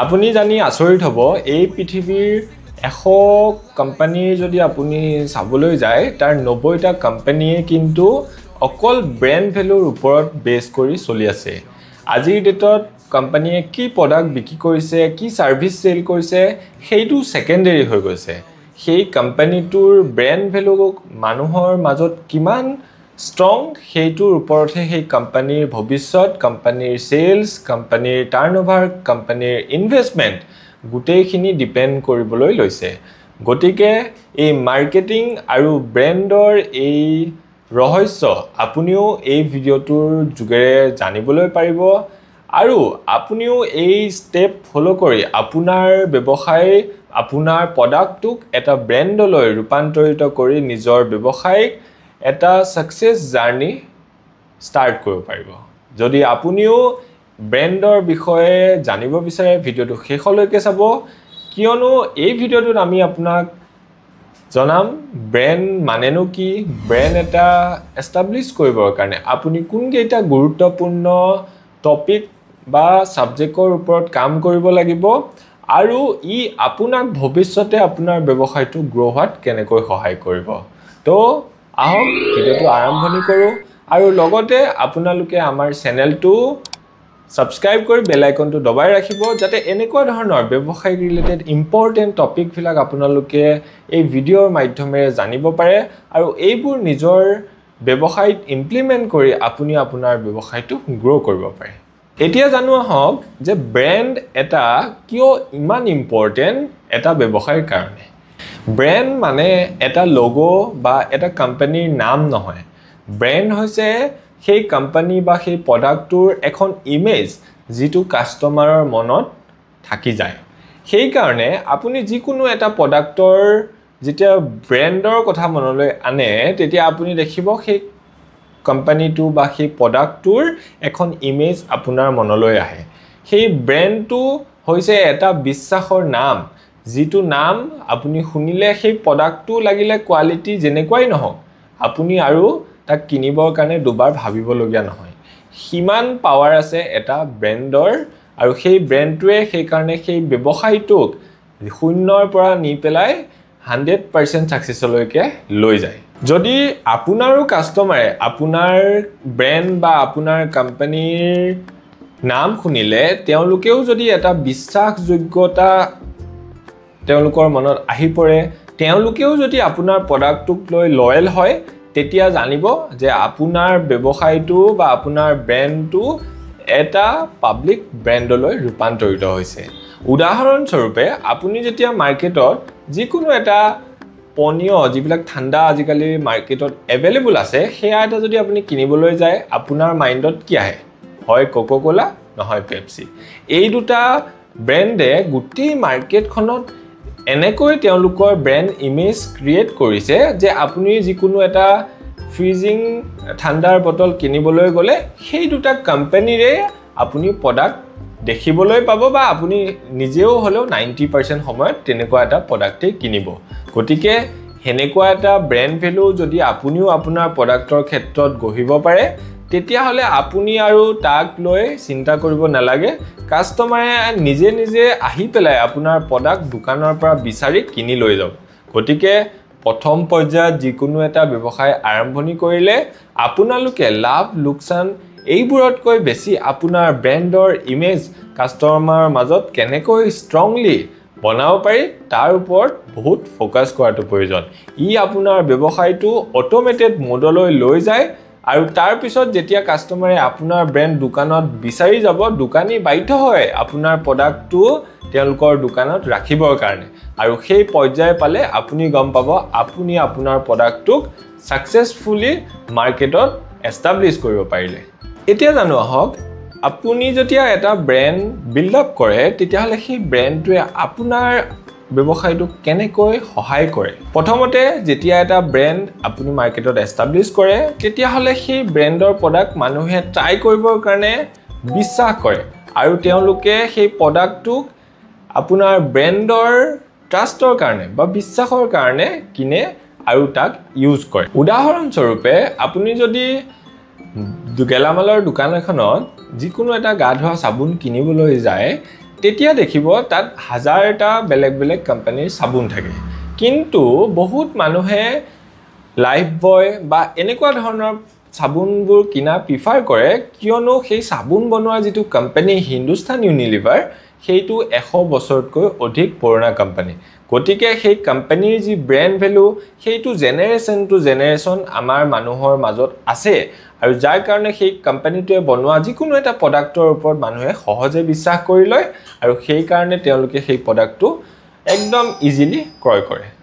আপুনি জানি আচৰিত হ'ব এই পৃথিৱীৰ 100 কোম্পানীৰ যদি আপুনি চাবলৈ যায় তাৰ 90টা কোম্পানীয়ে কিন্তু অকল ব্ৰ্যান্ড ভ্যালুৰ ওপৰত বেছ কৰি চলি আছে আজিৰ ডেটত কোম্পানীয়ে কি প্ৰডাক্ট বিক্ৰী কৰিছে কি সাৰ্ভিস সেল কৰিছে সেইটো সেকেন্ডাৰী হৈ গৈছে সেই কোম্পানীটোৰ ব্ৰ্যান্ড ভ্যালু মানুহৰ মাজত কিমান strong সেইটোৰ ওপৰতহে সেই কোম্পানীৰ ভৱিষ্যত কোম্পানীৰ সেলস কোম্পানীৰ টাৰ্নওভাৰ কোম্পানীৰ ইনভেষ্টমেন্ট গুটেইখিনি ডিপেন্ড কৰিবলৈ লৈছে গতিকে এই মাৰ্কেটিং আৰু ব্ৰ্যান্ডৰ এই ৰহস্য আপুনিও এই ভিডিওটোৰ যোগেৰে জানিবলৈ পাৰিব আৰু আপুনিও এই স্টেপ ফলো কৰি আপোনাৰ ব্যৱসায় আপোনাৰ প্ৰডাক্টক এটা ব্ৰ্যান্ডলৈ ৰূপান্তৰিত কৰি নিজৰ ব্যৱসায়ক এটা সাকসেস জাৰ্নি স্টাৰ্ট কৰিব পাৰিব যদি আপুনিও ব্ৰ্যান্ডৰ বিষয়ে জানিব বিচাৰে ভিডিওটো শেষলৈকে চাব কিয়নো এই ভিডিওটোত আমি আপোনাক জনাম ব্ৰ্যান্ড মানেনো কি ব্ৰ্যান্ড এটা এস্টাবলিশ কৰিবৰ কাৰণে আপুনি কোনকেইটা গুৰুত্বপূৰ্ণ টপিক বা সাবজেক্টৰ ওপৰত কাম কৰিব লাগিব আৰু ই আপোনাক ভৱিষ্যতে আপোনাৰ ব্যৱসায়টো গ্ৰো হোৱাত কেনেকৈ সহায় কৰিব তো আহক ভিডিওটো আৰম্ভণি কৰো আৰু লগতে আপোনালোকে আমাৰ চেনেলটো সাবস্ক্ৰাইব কৰি বেল আইকনটো দবাই ৰাখিব যাতে এনেকুৱা ধৰণৰ ব্যৱসায়িক ৰিলেটেড ইম্পৰ্টেন্ট টপিক বিলাক আপোনালোকে এই ভিডিওৰ মাধ্যমেৰে জানিব পাৰে আৰু এইবোৰ নিজৰ ব্যৱসায়ত ইমপ্লিমেন্ট কৰি আপুনি আপোনাৰ ব্যৱসায়টো গ্ৰো কৰিব পাৰে এতিয়া জানো আহক যে ব্ৰ্যান্ড এটা কিয় ইমান ইম্পৰ্টেন্ট এটা ব্যৱসায়ৰ কাৰণে ব্ৰ্যান্ড মানে এটা লোগো বা এটা কোম্পানীৰ নাম নহয় ব্ৰ্যান্ড হৈছে সেই কোম্পানী বা সেই প্ৰডাক্টৰ এখন ইমেজ যেটো কাস্টমাৰৰ মনত থাকি যায় সেই কাৰণে আপুনি যিকোনো এটা প্ৰডাক্টৰ যেতিয়া ব্ৰ্যান্ডৰ কথা মনলৈ আনে তেতিয়া আপুনি দেখিব সেই কোম্পানীটো বা সেই প্ৰডাক্টৰ এখন ইমেজ আপোনাৰ মনলৈ আহে সেই ব্ৰ্যান্ডটো হৈছে এটা বিশ্বাসৰ নাম যেটো নাম আপুনি শুনিলে সেই প্ৰডাক্টটো লাগিলে কোৱালিটি যেনেকুৱাই নহওক আপুনি আৰু তাক কিনিবৰ কাৰণে দুবাৰ ভাবিব লগিয়া নহয় হিমান পাৱাৰ আছে এটা ব্ৰ্যান্ডৰ আৰু সেই ব্ৰ্যান্ডটোৱে সেই কাৰণে সেই ব্যৱসায়টোক শূন্যৰ পৰা নি পেলাই 100% সাকসেসলৈকে লৈ যায় যদি আপোনাৰো কাস্টমাৰে আপোনাৰ ব্ৰ্যান্ড বা আপোনাৰ কোম্পানীৰ নাম শুনিলে তেওঁলোকেও যদি এটা বিশ্বাসযোগ্যতা তেওঁলোকৰ মনত আহি পৰে তেওঁলোকেও যদি আপোনাৰ প্ৰডাক্টক লৈ লয়েল হয় তেতিয়া জানিব যে আপোনাৰ ব্যৱসায়টো বা আপোনাৰ ব্ৰ্যান্ডটো এটা পাব্লিক ব্ৰ্যান্ডলৈ ৰূপান্তৰিত হৈছে উদাহৰণ স্বৰূপে আপুনি যেতিয়া মাৰ্কেটত যিকোনো এটা পনীয় যিবিলাক ঠাণ্ডা আজিকালি মাৰ্কেটত এভেইলেবল আছে হেয়া এটা যদি আপুনি কিনিবলৈ যায় আপোনাৰ মাইন্ডত কি আহে হয় কোকা-কোলা নহয় পেপসি এই দুটা ব্ৰ্যান্ডে গুটি মাৰ্কেটখনত এনেকৈ তেওঁলোকৰ ব্ৰ্যান্ড ইমেজ ক্ৰিয়েট কৰিছে যে আপুনি যিকোনো এটা ফ্ৰিজিং ঠাণ্ডাৰ বটল কিনিবলৈ গলে সেই দুটা কোম্পানীৰে আপুনি প্ৰডাক্ট দেখিবলৈ পাব বা আপুনি নিজেও হলেও 90% সময়ত তেনেকুৱা এটা প্ৰডাক্টে কিনিব গতিকে হেনেকুৱা এটা ব্ৰ্যান্ড ভ্যালু যদি আপুনিও আপোনাৰ প্ৰডাক্টৰ ক্ষেত্ৰত গঢ়িব পাৰে তেতিয়া হলে আপুনি আৰু তাক লৈ চিন্তা কৰিব নালাগে কাস্টমাৰে নিজে নিজে আহি পেলাই আপোনাৰ প্ৰডাক্ট দোকানৰ পৰা বিচাৰি কিনি লৈ যাব গতিকে প্ৰথম পৰ্যায়ত যিকোনো এটা ব্যৱসায় আৰম্ভণি কৰিলে আপোনালোকে লাভ লোকচান এইবোৰতকৈ বেছি আপোনাৰ ব্ৰ্যান্ডৰ ইমেজ কাস্টমাৰৰ মাজত কেনেকৈ ষ্ট্ৰংলি বনাব পাৰি তাৰ ওপৰত বহুত ফোকাস কৰাটো প্ৰয়োজন ই আপোনাৰ ব্যৱসায়টো অটোমেটেড মোডলৈ লৈ যায় আৰু তাৰ পিছত যেতিয়া কাস্টমাৰে আপোনাৰ ব্ৰ্যান্ড দোকানত বিচাৰি যাব দোকানী বাধ্য হয় আপোনাৰ প্ৰডাক্টটো তেওঁলোকৰ দোকানত ৰাখিবৰ কাৰণে আৰু সেই পৰ্যায় পালে আপুনি গম পাব আপুনি আপোনাৰ প্ৰডাক্টক সাকসেসফুলি মাৰ্কেটত এস্টাবলিশ কৰিব পাৰিলে এতিয়া জানো আহক আপুনি যেতিয়া এটা ব্ৰ্যান্ড বিল্ড আপ কৰে তেতিয়া হলে সেই ব্ৰ্যান্ডটোৱে আপোনাৰ ব্যৱসায়টো কেনেকৈ সহায় কৰে প্ৰথমতে যেতিয়া এটা ব্ৰ্যান্ড আপুনি মাৰ্কেটত এস্টাবলিশ কৰে তেতিয়া হলে সেই ব্ৰ্যান্ডৰ প্ৰডাক্ট মানুহে ট্ৰাই কৰিবৰ কাৰণে বিশ্বাস কৰে আৰু তেওঁলোকে সেই প্ৰডাক্টটোক আপোনাৰ ব্ৰ্যান্ডৰ ট্ৰাষ্টৰ কাৰণে বা বিশ্বাসৰ কাৰণে কিনে আৰু তাক ইউজ কৰে উদাহৰণ স্বৰূপে আপুনি যদি গেলামালৰ দোকান এখনত যিকোনো এটা গা ধোৱা সাবুন কিনিবলৈ যায় তেতিয়া দেখিব তাত হাজাৰটা বেলেগ বেলেগ কোম্পানীৰ চাবোন থাকে কিন্তু বহুত মানুহে লাইফ বয় বা এনেকুৱা ধৰণৰ চাবোনবোৰ কিনা প্ৰিফাৰ কৰে কিয়নো সেই চাবোন বনোৱা যিটো কোম্পানী হিন্দুস্তান ইউনিলিভাৰ সেইটো 100 বছৰতকৈ অধিক পুৰণা কোম্পানী গতিকে সেই কোম্পানীৰ যি ব্ৰ্যান্ড ভ্যালু সেইটো জেনাৰেশন টু জেনাৰেশন আমাৰ মানুহৰ মাজত আছে আৰু যাৰ কাৰণে সেই কোম্পানীটোৱে বনোৱা যিকোনো এটা প্ৰডাক্টৰ ওপৰত মানুহে সহজে বিশ্বাস কৰি লয় আৰু সেই কাৰণে তেওঁলোকে সেই প্ৰডাক্টটো একদম ইজিলি ক্ৰয় কৰে